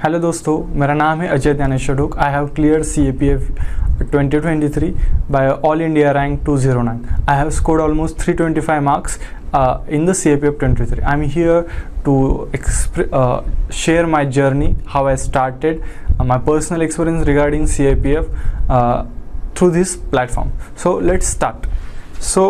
Hello दोस्तों, मेरा नाम है Ajay Dnyaneshwar Dok. I have cleared CAPF 2023 by all India rank 209. I have scored almost 325 marks in the CAPF 23. I'm here to share my journey, how I started, my personal experience regarding CAPF through this platform. So let's start. So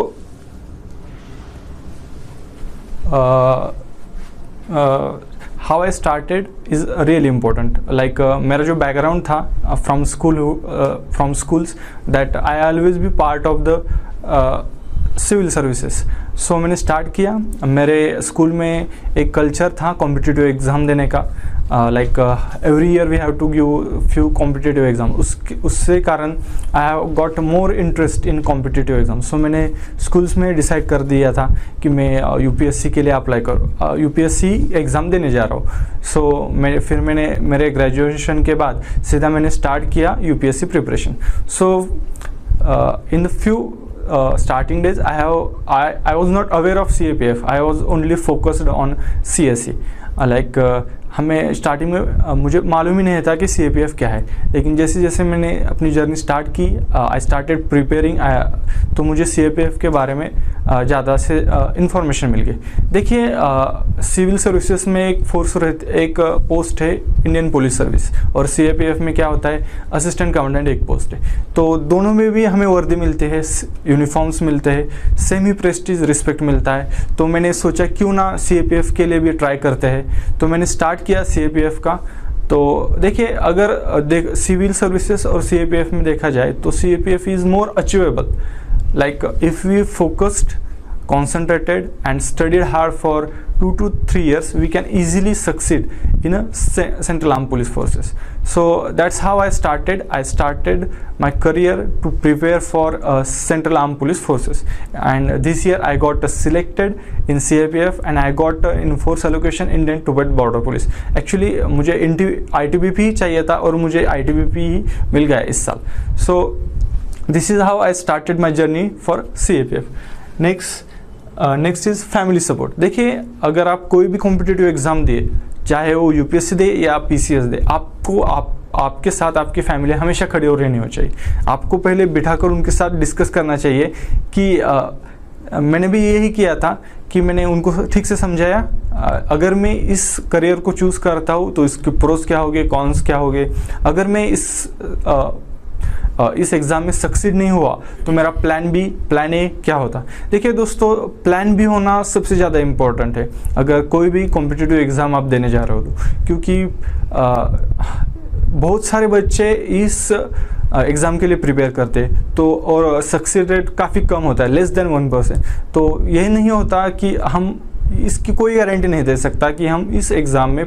how I started is really important. Like मेरा जो background था from schools that I always be part of the civil services. So मैंने start किया. मेरे school में एक culture था competitive exam देने का. Like every year we have to give few competitive exam. उससे कारण I have got more interest in competitive exam. So मैंने स्कूल्स में डिसाइड कर दिया था कि मैं UPSC के लिए अप्लाई करूँ, UPSC एग्ज़ाम देने जा रहा हूँ. सो मैंने मेरे ग्रेजुएशन के बाद सीधा मैंने स्टार्ट किया UPSC preparation. So in the few starting days I was not aware of CAPF. I was only focused on CSE. Like हमें स्टार्टिंग में मुझे मालूम ही नहीं था कि CAPF क्या है. लेकिन जैसे जैसे मैंने अपनी जर्नी स्टार्ट की, आई स्टार्टेड प्रिपेयरिंग, तो मुझे CAPF के बारे में ज़्यादा से इंफॉर्मेशन मिल गई. देखिए सिविल सर्विसेज में एक पोस्ट है इंडियन पुलिस सर्विस, और CAPF में क्या होता है, असिस्टेंट कमांडेंट एक पोस्ट है. तो दोनों में भी हमें वर्दी मिलते हैं, यूनिफॉर्म्स मिलते हैं, सेम ही प्रेस्टीज रिस्पेक्ट मिलता है. तो मैंने सोचा क्यों ना CAPF के लिए भी ट्राई करते हैं. तो मैंने स्टार्ट किया CAPF का. तो देखिए अगर सिविल सर्विसेज और CAPF में देखा जाए तो CAPF is more achievable. Like if we focused, concentrated and studied hard for 2 to 3 years, we can easily succeed in a Central Armed Police Forces. So that's how I started. I started my career to prepare for Central Armed Police Forces, and this year I got selected in CAPF and I got in force allocation Indian Tibet Border Police. Actually मुझे ITBP ही चाहिए था और मुझे ITBP ही मिल गया इस साल. So this is how I started my journey for CAPF. Next is family support. देखिए अगर आप कोई भी कॉम्पिटिटिव एग्ज़ाम दिए, चाहे वो UPSC दे या PCS दे, आपके साथ आपकी फैमिली हमेशा खड़ी हो रहनी हो चाहिए. आपको पहले बिठाकर उनके साथ डिस्कस करना चाहिए कि मैंने भी यही किया था कि मैंने उनको ठीक से समझाया, अगर मैं इस करियर को चूज़ करता हूँ तो इसके प्रोस क्या होंगे, कॉन्स क्या होंगे. अगर मैं इस एग्ज़ाम में सक्सीड नहीं हुआ तो मेरा प्लान ए क्या होता. देखिए दोस्तों, प्लान बी होना सबसे ज़्यादा इम्पोर्टेंट है अगर कोई भी कॉम्पिटिटिव एग्ज़ाम आप देने जा रहे हो तो. क्योंकि बहुत सारे बच्चे इस एग्ज़ाम के लिए प्रिपेयर करते तो, और सक्सेस रेट काफ़ी कम होता है, लेस देन 1%. तो यही नहीं होता कि हम इसकी कोई गारंटी नहीं दे सकता कि हम इस एग्ज़ाम में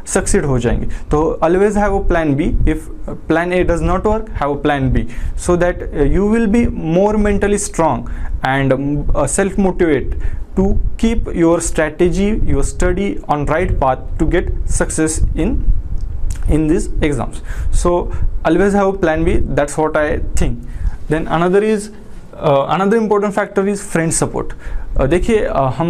सक्सीड हो जाएंगे. तो always have a plan B. If plan A does not work, have a plan B, so that you will be more mentally strong and self motivate to keep your strategy, your study on right path to get success in these exams. So always have a plan B. That's what I think. Then another important factor is friend support. देखिए हम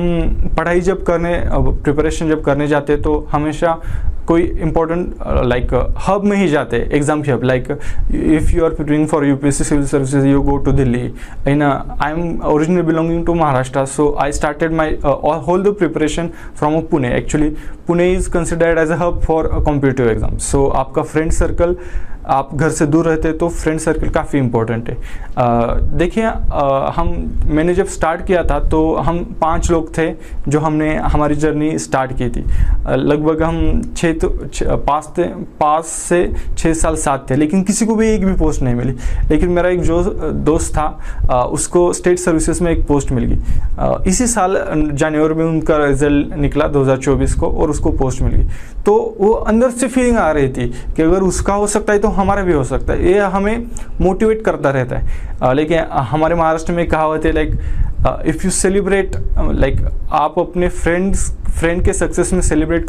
preparation जब करने जाते तो हमेशा कोई important like hub में ही जाते हैं, एग्जाम के hub. Like if you are preparing for UPSC civil services, you go to Delhi. I am originally belonging to Maharashtra, so I started my whole the preparation from Pune. Actually Pune is considered as a hub for competitive exam. So आपका friend circle, आप घर से दूर रहते तो friend circle काफ़ी important है. देखिए मैंने जब स्टार्ट किया था तो हम 5 लोग थे जो हमने हमारी जर्नी स्टार्ट की थी. लगभग हम 5 से 6 साल साथ थे, लेकिन किसी को भी एक भी पोस्ट नहीं मिली. लेकिन मेरा एक जो दोस्त था उसको स्टेट सर्विसेज में एक पोस्ट मिल गई. इसी साल जनवरी में उनका रिजल्ट निकला 2024 को, और उसको पोस्ट मिल गई. तो वो अंदर से फीलिंग आ रही थी कि अगर उसका हो सकता है तो हमारा भी हो सकता है. ये हमें मोटिवेट करता रहता है. लेकिन हमारे महाराष्ट्र में कहावत है, like if you celebrate like आप अपने फ्रेंड के सक्सेस में सेलिब्रेट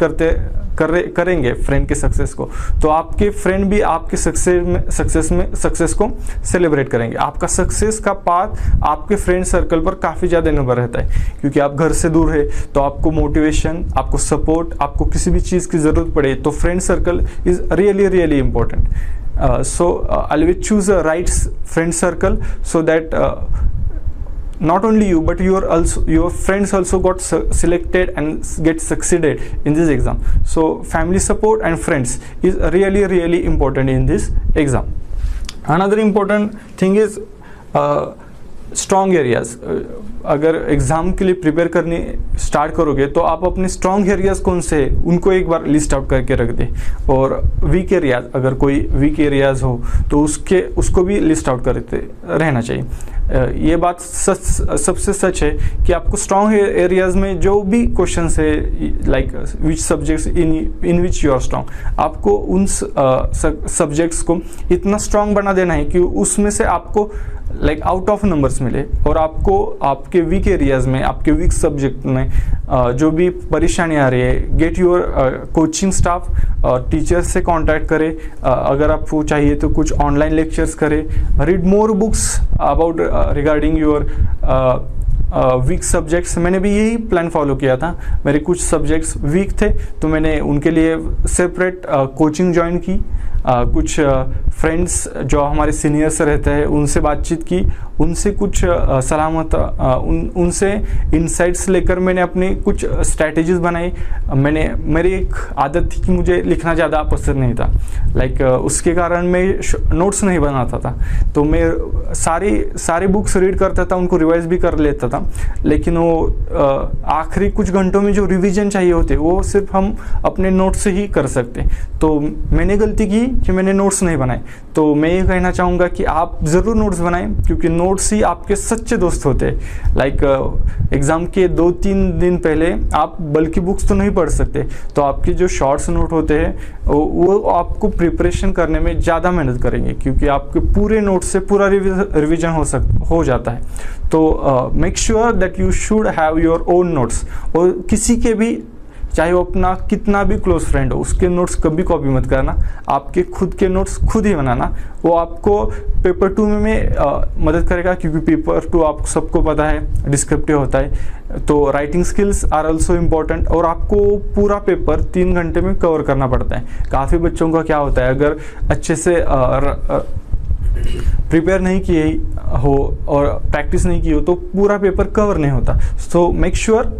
करेंगे फ्रेंड के सक्सेस को, तो आपके फ्रेंड भी आपके सक्सेस को सेलिब्रेट करेंगे। आपका सक्सेस का पाथ आपके फ्रेंड सर्कल पर काफ़ी ज़्यादा निर्भर रहता है, क्योंकि आप घर से दूर है तो आपको मोटिवेशन, आपको सपोर्ट, आपको किसी भी चीज़ की ज़रूरत पड़े तो friend circle is really important. So always choose a right friend circle so that not only you but your friends also got selected and get succeeded in this exam. So family support and friends is really important in this exam. Another important thing is strong areas. अगर exam के लिए prepare करनी start करोगे तो आप अपने strong areas कौन से हैं उनको एक बार लिस्ट आउट करके रख दें, और वीक एरियाज़, अगर कोई वीक एरियाज़ हो तो उसको भी लिस्ट आउट करते रहना चाहिए. ये बात सबसे सच है कि आपको स्ट्रॉन्ग एरियाज़ में जो भी क्वेश्चन है, like which subjects in which you are strong, आपको उन सब्जेक्ट्स को इतना स्ट्रॉन्ग बना देना है कि उसमें से आपको लाइक आउट ऑफ नंबर्स मिले, और आपको आपके वीक एरियाज़ में, आपके वीक सब्जेक्ट में जो भी परेशानी आ रही है, get your coaching staff, teacher से कांटेक्ट करें. अगर आपको चाहिए तो कुछ ऑनलाइन लेक्चर्स करें, read more books about regarding your weak subjects. मैंने भी यही प्लान फॉलो किया था. मेरे कुछ सब्जेक्ट्स वीक थे तो मैंने उनके लिए सेपरेट कोचिंग ज्वाइन की. कुछ फ्रेंड्स जो हमारे सीनियर्स रहते हैं उनसे बातचीत की, उनसे कुछ उनसे इनसाइट्स लेकर मैंने अपनी कुछ स्ट्रैटेजीज बनाई. मेरी एक आदत थी कि मुझे लिखना ज़्यादा पसंद नहीं था, लाइक उसके कारण मैं नोट्स नहीं बनाता था. तो मैं सारी बुक्स रीड करता था, उनको रिवाइज भी कर लेता था, लेकिन वो आखिरी कुछ घंटों में जो रिवीजन चाहिए होते वो सिर्फ हम अपने नोट्स से ही कर सकते. तो मैंने गलती की कि मैंने नोट्स नहीं बनाए. तो मैं ये कहना चाहूँगा कि आप ज़रूर नोट्स बनाएं, क्योंकि नोट्स ही आपके सच्चे दोस्त होते हैं. लाइक एग्ज़ाम के 2-3 दिन पहले आप बल्कि बुक्स तो नहीं पढ़ सकते, तो आपके जो शॉर्ट्स नोट होते हैं वो आपको प्रिपरेशन करने में ज़्यादा मेहनत करेंगे, क्योंकि आपके पूरे नोट्स से पूरा रिविज़न हो जाता है. तो make sure that you should have your own notes, और किसी के भी, चाहे वो अपना कितना भी क्लोज फ्रेंड हो, उसके नोट्स कभी कॉपी मत करना. आपके खुद के नोट्स खुद ही बनाना. वो आपको पेपर 2 में मदद करेगा, क्योंकि पेपर 2 आपको सबको पता है डिस्क्रिप्टिव होता है. तो writing skills are also important, और आपको पूरा पेपर 3 घंटे में कवर करना पड़ता है. काफ़ी बच्चों का क्या होता है, अगर अच्छे से प्रिपेयर नहीं किए हो और प्रैक्टिस नहीं की हो तो पूरा पेपर कवर नहीं होता. So make sure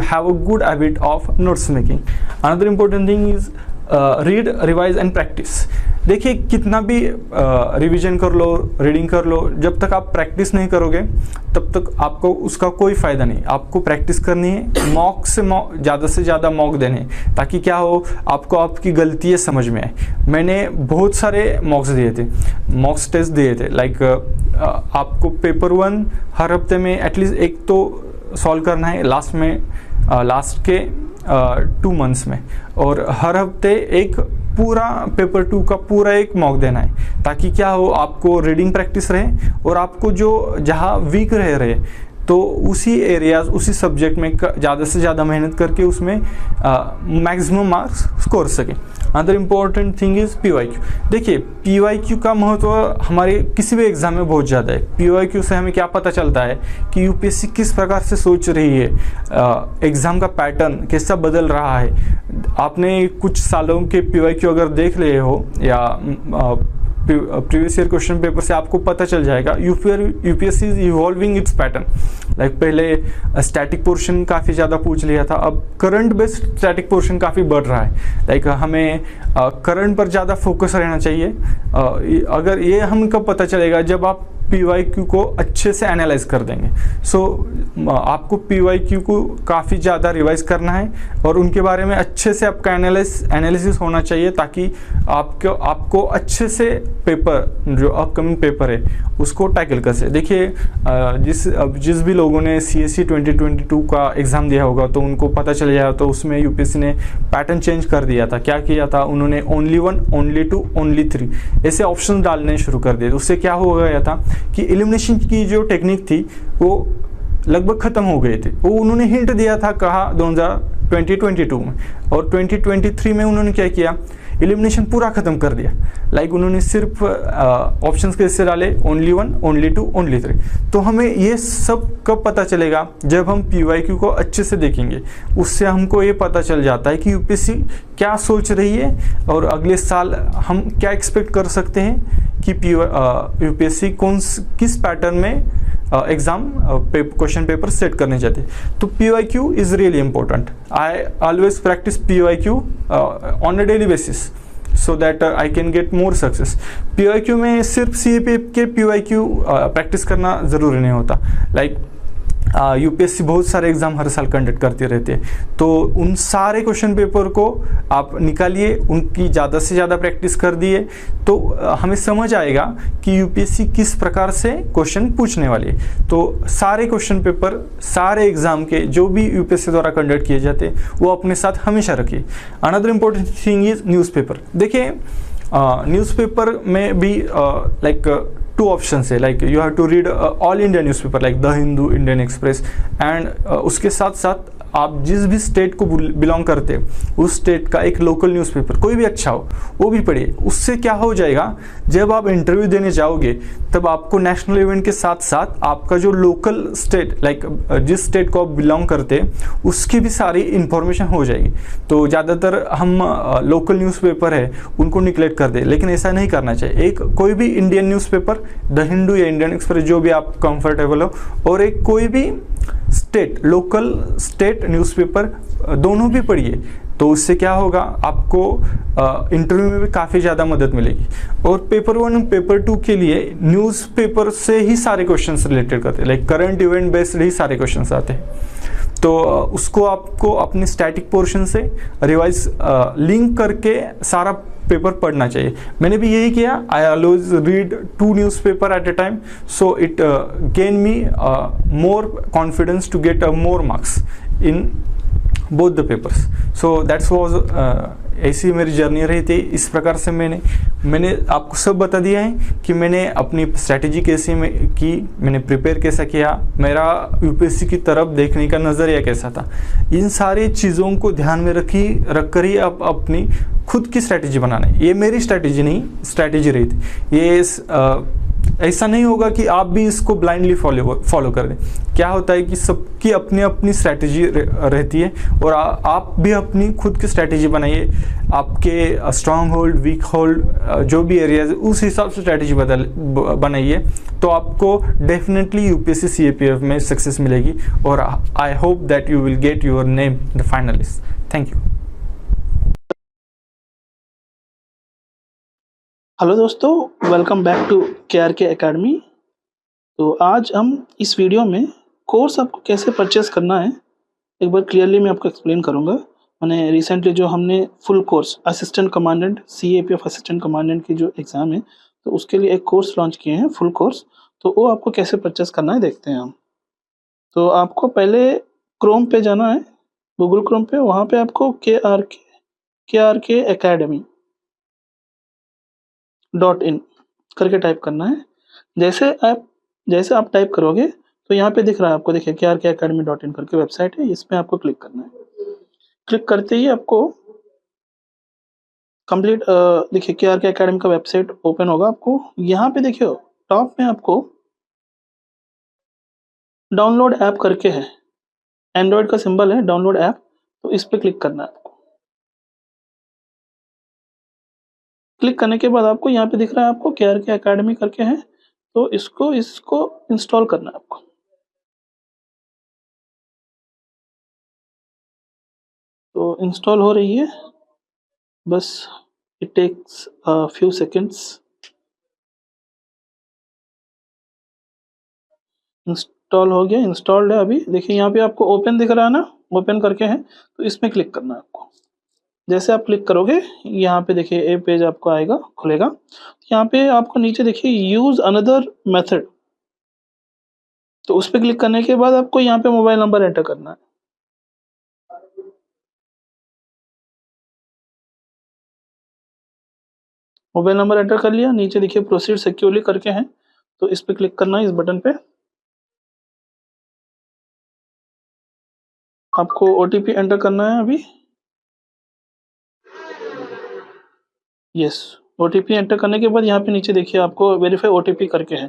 have a good habit of notes making. Another important thing is read, revise and practice. देखिए, कितना भी रिवीजन कर लो, रीडिंग कर लो, जब तक आप प्रैक्टिस नहीं करोगे तब तक आपको उसका कोई फ़ायदा नहीं. आपको प्रैक्टिस करनी है, मॉक से ज़्यादा मॉक देने, ताकि क्या हो, आपको आपकी गलतियाँ समझ में आए. मैंने बहुत सारे मॉक्स दिए थे, मॉक्स टेस्ट दिए थे. लाइक आपको पेपर 1 हर हफ्ते में एटलीस्ट एक तो सॉल्व करना है लास्ट के 2 मंथ्स में, और हर हफ्ते एक पूरा पेपर 2 का पूरा एक मॉक देना है, ताकि क्या हो, आपको रीडिंग प्रैक्टिस रहे, और आपको जहाँ वीक रहे तो उसी एरियाज, उसी सब्जेक्ट में ज़्यादा से ज़्यादा मेहनत करके उसमें मैक्सिमम मार्क्स स्कोर सके. Other important thing is PYQ. देखिए, PYQ का महत्व हमारे किसी भी एग्ज़ाम में बहुत ज़्यादा है. PYQ से हमें क्या पता चलता है कि UPSC किस प्रकार से सोच रही है, एग्ज़ाम का पैटर्न कैसा बदल रहा है. आपने कुछ सालों के PYQ अगर देख लिए हो, या प्रीवियस ईयर क्वेश्चन पेपर से आपको पता चल जाएगा, UPSC is evolving it's pattern. Like पहले स्टैटिक पोर्शन काफ़ी ज़्यादा पूछ लिया था, अब करंट बेस्ड स्टैटिक पोर्शन काफ़ी बढ़ रहा है. लाइक हमें करंट पर ज़्यादा फोकस रहना चाहिए. अगर ये हमको पता चलेगा जब आप PYQ को अच्छे से एनालाइज कर देंगे. सो आपको PYQ को काफ़ी ज़्यादा रिवाइज करना है, और उनके बारे में अच्छे से आपका एनालिसिस होना चाहिए, ताकि आपको अच्छे से पेपर, जो अपकमिंग पेपर है, उसको टैकल कर सके. देखिए, जिस भी लोगों ने CSE 2022 का एग्ज़ाम दिया होगा तो उनको पता चल जाएगा. तो उसमें UPSC ने पैटर्न चेंज कर दिया था. क्या किया था उन्होंने, only 1, only 2, only 3 ऐसे ऑप्शन डालने शुरू कर दिए. उससे क्या हो गया था कि एलिमिनेशन की जो टेक्निक थी वो लगभग ख़त्म हो गए थे। वो उन्होंने हिंट दिया था, कहा 2022 में, और 2023 में उन्होंने क्या किया, एलिमिनेशन पूरा ख़त्म कर दिया। लाइक उन्होंने सिर्फ ऑप्शंस कैसे डाले, ओनली 1, ओनली 2, ओनली 3। तो हमें ये सब कब पता चलेगा, जब हम PYQ को अच्छे से देखेंगे। उससे हमको ये पता चल जाता है कि यूपीएससी क्या सोच रही है और अगले साल हम क्या एक्सपेक्ट कर सकते हैं कि यूपीएससी किस पैटर्न में एग्जाम क्वेश्चन पेपर सेट करने चाहते हैं। तो PYQ is really important. I always practice PYQ on a daily basis so that I can get more success। PYQ में सिर्फ CAPF के PYQ प्रैक्टिस करना ज़रूरी नहीं होता। लाइक यूपीएससी बहुत सारे एग्ज़ाम हर साल कंडक्ट करते रहते हैं, तो उन सारे क्वेश्चन पेपर को आप निकालिए, उनकी ज़्यादा से ज़्यादा प्रैक्टिस कर दिए, तो हमें समझ आएगा कि यूपीएससी किस प्रकार से क्वेश्चन पूछने वाली है। तो सारे क्वेश्चन पेपर, सारे एग्ज़ाम के जो भी यूपीएससी द्वारा कंडक्ट किए जाते हैं, वो अपने साथ हमेशा रखिए। Another important thing is newspaper. देखिए न्यूज़पेपर में भी लाइक 2 ऑप्शंस है। Like you have to read all India newspaper like the Hindu, Indian Express, and उसके साथ साथ आप जिस भी स्टेट को बिलोंग करते हैं उस स्टेट का एक लोकल न्यूज़पेपर कोई भी अच्छा हो वो भी पढ़िए। उससे क्या हो जाएगा, जब आप इंटरव्यू देने जाओगे तब आपको नेशनल इवेंट के साथ साथ आपका जो लोकल स्टेट, लाइक जिस स्टेट को आप बिलोंग करते हैं उसकी भी सारी इंफॉर्मेशन हो जाएगी। तो ज़्यादातर हम लोकल न्यूज़पेपर है उनको निगलेक्ट कर दे, लेकिन ऐसा नहीं करना चाहिए। एक कोई भी इंडियन न्यूज़पेपर, द हिंदू या इंडियन एक्सप्रेस, जो भी आप कंफर्टेबल हो, और एक कोई भी स्टेट, लोकल स्टेट न्यूज़पेपर, दोनों भी पढ़िए। तो उससे क्या होगा, आपको इंटरव्यू में भी काफ़ी ज़्यादा मदद मिलेगी। और पेपर 1 और पेपर 2 के लिए न्यूज़पेपर से ही सारे क्वेश्चंस रिलेटेड करते हैं, लाइक करंट इवेंट बेस्ड ही सारे क्वेश्चंस आते हैं। तो उसको आपको अपने स्टैटिक पोर्शन से रिवाइज लिंक करके सारा पेपर पढ़ना चाहिए। मैंने भी यही किया। I always read 2 newspaper at a time, so it gain me more confidence to get more marks in both the papers. So that's was ऐसी मेरी जर्नी रही थी। इस प्रकार से मैंने आपको सब बता दिया है कि मैंने अपनी स्ट्रैटेजी कैसे की, मैंने प्रिपेयर कैसा किया, मेरा यूपीएससी की तरफ देखने का नज़रिया कैसा था। इन सारी चीज़ों को ध्यान में रख कर ही आप अपनी खुद की स्ट्रैटेजी बनाना है। ये मेरी स्ट्रैटेजी नहीं, स्ट्रैटेजी रही थी। ये ऐसा नहीं होगा कि आप भी इसको ब्लाइंडली फॉलो कर दें। क्या होता है कि सबकी अपनी अपनी स्ट्रैटेजी रहती है, और आप भी अपनी खुद की स्ट्रैटेजी बनाइए। आपके स्ट्रांग होल्ड, वीक होल्ड, जो भी एरियाज, उस हिसाब से स्ट्रैटेजी बनाइए, तो आपको डेफिनेटली यूपीएससी CAPF में सक्सेस मिलेगी। और I hope that you will get your name the finalist. Thank you. Hello दोस्तों, welcome back to KRK academy. तो आज हम इस वीडियो में कोर्स आपको कैसे परचेस करना है एक बार क्लियरली मैं आपको एक्सप्लेन करूंगा। मैंने रिसेंटली जो हमने full course assistant commandant, CAPF assistant commandant की जो एग्ज़ाम है, तो उसके लिए एक कोर्स लॉन्च किए हैं, फुल कोर्स। तो वो आपको कैसे परचेस करना है देखते हैं हम। तो आपको पहले क्रोम पे जाना है, गूगल क्रोम पे। वहाँ पे आपको KRK एकेडमी .in करके टाइप करना है। जैसे आप टाइप करोगे तो यहाँ पे दिख रहा है आपको, देखिए KRK academy.in करके वेबसाइट है, इसमें आपको क्लिक करना है। क्लिक करते ही आपको कंप्लीट देखिए KRK एकेडमी का वेबसाइट ओपन होगा। आपको यहाँ पे देखिए टॉप में आपको डाउनलोड ऐप करके है, एंड्रॉयड का सिंबल है, डाउनलोड ऐप, तो इस पे क्लिक करना है आपको। क्लिक करने के बाद आपको यहाँ पे दिख रहा है आपको KRK एकेडमी करके है, तो इसको इंस्टॉल करना है आपको। तो इंस्टॉल हो रही है, बस it takes a few seconds. Install हो गया, इंस्टॉल्ड है अभी। देखिए यहाँ पे आपको ओपन दिख रहा है ना, ओपन करके है, तो इसमें क्लिक करना है आपको। जैसे आप क्लिक करोगे यहाँ पे देखिए ए पेज आपको आएगा, खुलेगा। यहाँ पे आपको नीचे देखिए यूज अनदर मेथड, तो उस पर क्लिक करने के बाद आपको यहाँ पे मोबाइल नंबर एंटर करना है। मोबाइल नंबर एंटर कर लिया, नीचे देखिए प्रोसीड सिक्योरली करके हैं, तो इस पे क्लिक करना है, इस बटन पे। आपको OTP एंटर करना है अभी। यस, OTP एंटर करने के बाद यहाँ पे नीचे देखिए आपको वेरीफाई OTP करके है,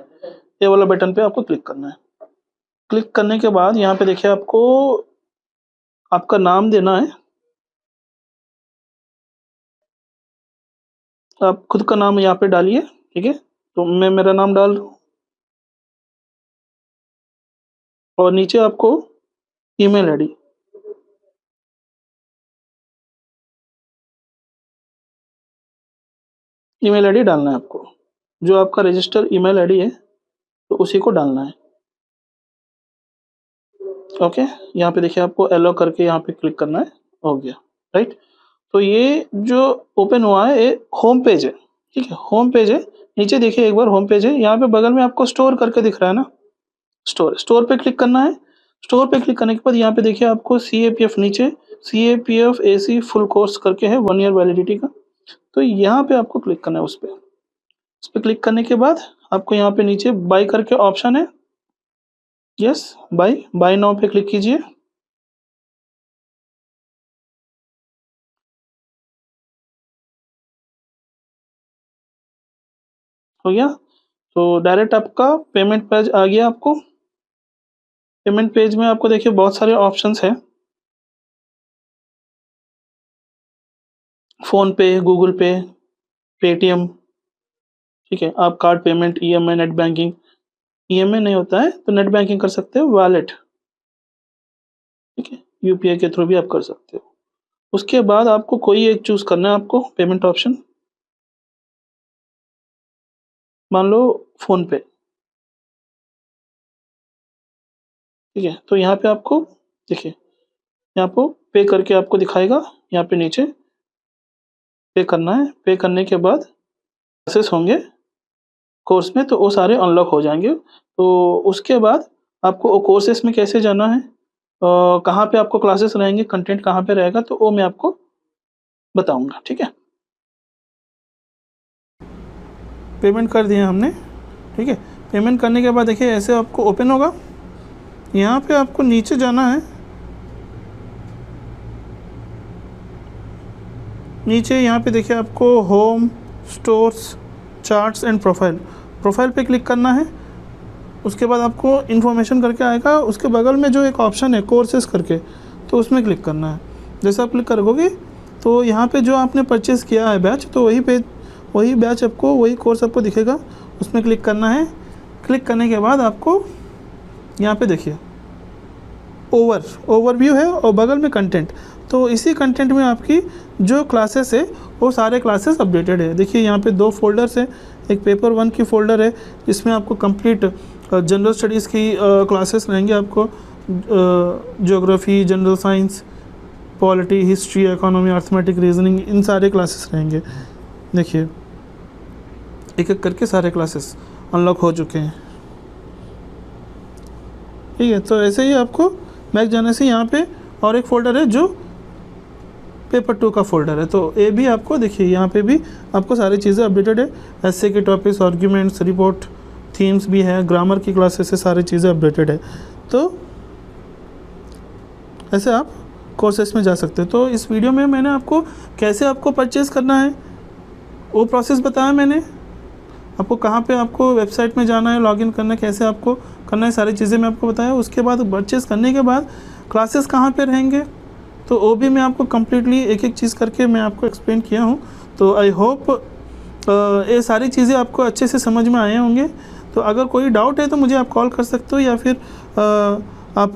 ये वाला बटन पे आपको क्लिक करना है। क्लिक करने के बाद यहाँ पे देखिए आपको आपका नाम देना है। आप खुद का नाम यहाँ पे डालिए, ठीक है। तो मैं मेरा नाम डाल रहा हूँ और नीचे आपको ईमेल आईडी, ईमेल आईडी डालना है आपको। जो आपका रजिस्टर ईमेल आईडी है तो उसी को डालना है। ओके, यहाँ पे देखिए आपको एलो करके यहाँ पे क्लिक करना है, हो गया, राइट। तो ये जो ओपन हुआ है ये होम पेज है, ठीक है, होम पेज है। नीचे देखिए एक बार होम पेज है, यहाँ पे बगल में आपको स्टोर करके दिख रहा है ना, स्टोर पे क्लिक करना है। स्टोर पे क्लिक करने के बाद यहाँ पे देखिए आपको CAPF नीचे CAPF AC फुल कोर्स करके है 1 ईयर वैलिडिटी का, तो यहाँ पे आपको क्लिक करना है। उस पर क्लिक करने के बाद आपको यहाँ पे नीचे बाय करके ऑप्शन है, यस बाय नाउ पे क्लिक कीजिए। हो गया, तो डायरेक्ट आपका पेमेंट पेज आ गया। आपको पेमेंट पेज में आपको देखिए बहुत सारे ऑप्शंस हैं, फ़ोन पे, गूगल पे, पेटीएम, ठीक है। आप card payment, EMI, net banking, EMI नहीं होता है तो नेट बैंकिंग कर सकते हो, वॉलेट, ठीक है, UPI के थ्रू भी आप कर सकते हो। उसके बाद आपको कोई एक चूज़ करना है, आपको पेमेंट ऑप्शन, मान लो फ़ोन पे, ठीक है। तो यहाँ पे आपको देखिए यहाँ पे पे करके आपको दिखाएगा, यहाँ पे नीचे पे करना है। पे करने के बाद क्लासेस होंगे कोर्स में तो वो सारे अनलॉक हो जाएंगे। तो उसके बाद आपको वो कोर्सेस में कैसे जाना है, कहाँ पे आपको क्लासेस रहेंगे, कंटेंट कहाँ पे रहेगा, तो वो मैं आपको बताऊंगा, ठीक है। पेमेंट कर दिया हमने, ठीक है। पेमेंट करने के बाद देखिए ऐसे आपको ओपन होगा। यहाँ पे आपको नीचे जाना है, नीचे यहाँ पे देखिए आपको home, stores, charts and profile पे क्लिक करना है। उसके बाद आपको इन्फॉर्मेशन करके आएगा, उसके बगल में जो एक ऑप्शन है कोर्सेस करके, तो उसमें क्लिक करना है। जैसे आप क्लिक करोगे तो यहाँ पे जो आपने परचेज़ किया है बैच, तो वही बैच आपको, वही कोर्स आपको दिखेगा, उसमें क्लिक करना है। क्लिक करने के बाद आपको यहाँ पे देखिए ओवरव्यू है और बगल में कंटेंट, तो इसी कंटेंट में आपकी जो क्लासेस है वो सारे क्लासेस अपडेटेड है। देखिए यहाँ पे 2 फोल्डर्स है, एक पेपर 1 की फ़ोल्डर है जिसमें आपको कंप्लीट जनरल स्टडीज़ की क्लासेस रहेंगे, आपको geography, general science, polity, history, economy, arithmetic, reasoning, इन सारे क्लासेस रहेंगे। देखिए एक एक करके सारे क्लासेस अनलॉक हो चुके हैं, ठीक है। तो ऐसे ही आपको बैक जाने से यहाँ पे और एक फ़ोल्डर है जो पेपर 2 का फ़ोल्डर है, तो ये भी आपको देखिए यहाँ पे भी आपको सारी चीज़ें अपडेटेड है। एसए के टॉपिक्स, आर्ग्यूमेंट्स, रिपोर्ट, थीम्स भी है, ग्रामर की क्लासेस से सारी चीज़ें अपडेटेड है। तो ऐसे आप कोर्सेस में जा सकते हो। तो इस वीडियो में मैंने आपको कैसे आपको परचेज़ करना है वो प्रोसेस बताया मैंने, आपको कहाँ पे आपको वेबसाइट में जाना है, लॉगिन करना है, कैसे आपको करना है, सारी चीज़ें मैं आपको बताया। उसके बाद परचेज़ करने के बाद क्लासेस कहाँ पे रहेंगे, तो वो भी मैं आपको कम्प्लीटली एक एक चीज़ करके मैं आपको एक्सप्लेन किया हूँ। तो आई होप ये सारी चीज़ें आपको अच्छे से समझ में आए होंगे। तो अगर कोई डाउट है तो मुझे आप कॉल कर सकते हो, या फिर आप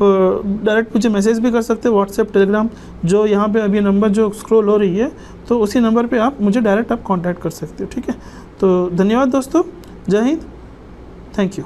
डायरेक्ट मुझे मैसेज भी कर सकते हो, व्हाट्सएप, टेलीग्राम, जो यहाँ पे अभी नंबर जो स्क्रॉल हो रही है, तो उसी नंबर पे आप मुझे डायरेक्ट आप कांटेक्ट कर सकते हो, ठीक है। तो धन्यवाद दोस्तों, जय हिंद, थैंक यू।